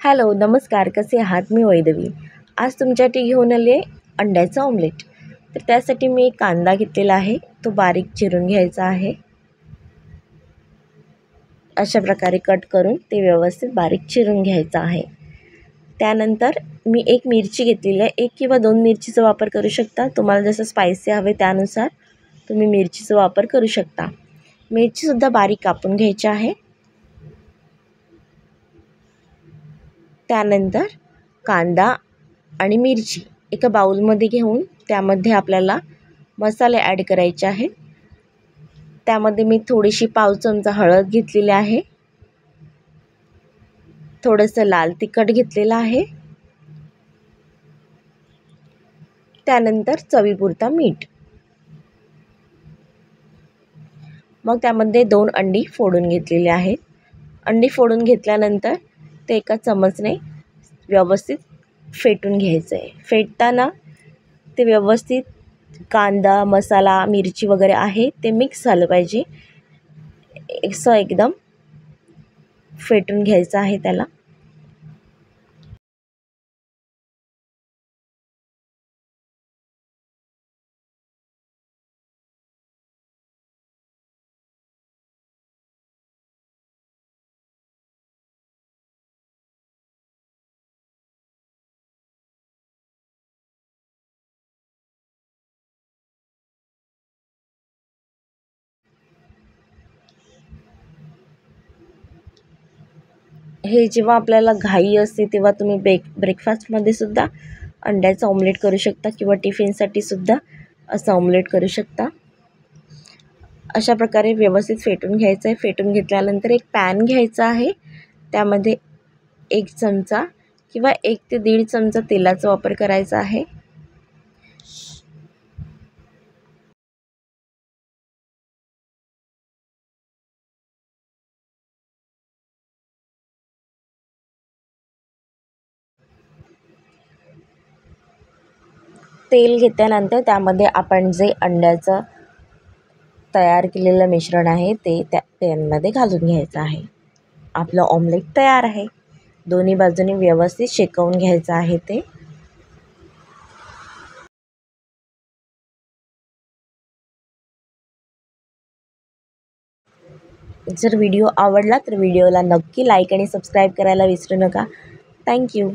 Hello नमस्कार, कसे आहात? मी वैदवी आज तुमच्यासाठी घेऊन आले अंड्याचं ऑमलेट। तर त्यासाठी मी एक कांदा घेतलेला आहे, तो बारीक चिरून घ्यायचा आहे। अशा प्रकारे कट करून ते व्यवस्थित बारीक चिरून घ्यायचा आहे। त्यानंतर मी एक मिरची घेतलेली आहे, 1 किंवा 2 मिरचीचा वापर करू शकता। तुम्हाला जसं स्पायसी हवे त्यानुसार तुम्ही मिरचीचा वापर करू शकता। मिरचीसुद्धा बारीक कापून घ्यायची आहे। त्यानंतर कांदा आणि मिरची एका बाउलमध्ये घेऊन त्यामध्ये आपल्याला मसाले ॲड करायचे आहेत। त्यामध्ये मी थोडीशी पाव चमचा हळद घेतलेली आहे, थोडंसं लाल तिखट घेतलेलं आहे, त्यानंतर चवीपुरता मीठ। मग त्यामध्ये 2 अंडी फोडून घेतलेली आहेत। अंडी फोडून घेतल्यानंतर ते एका चमचने व्यवस्थित फेटून घ्यायचं आहे। फेटताना ते व्यवस्थित कांदा, मसाला, मिरची वगैरे आहे ते मिक्स झालं पाहिजे, असं एकदम फेटून घ्यायचं आहे त्याला। हे जेव्हा आपल्याला घाई असते तेव्हा तुम्ही ब्रेकफास्टमध्ये सुद्धा अंड्याचं ऑमलेट करू शकता किंवा टिफिनसाठी सुद्धा असं ऑमलेट करू शकता। अशा प्रकारे व्यवस्थित फेटून घ्यायचं आहे। फेटून घेतल्यानंतर एक पॅन घ्यायचा आहे, त्यामध्ये 1 चमचा किंवा 1 ते 1.5 चमचा तेलाचा वापर करायचा आहे। तेल घेतल्यानंतर त्यामध्ये आपण जे अंड्याचं तयार केलेलं मिश्रण आहे ते त्या पॅनमध्ये घालून घ्यायचं आहे। आपलं ऑमलेट तयार आहे। दोन्ही बाजूने व्यवस्थित शेकवून घ्यायचं आहे ते। जर व्हिडिओ आवडला तर व्हिडिओला नक्की लाईक आणि सबस्क्राईब करायला विसरू नका। थँक्यू।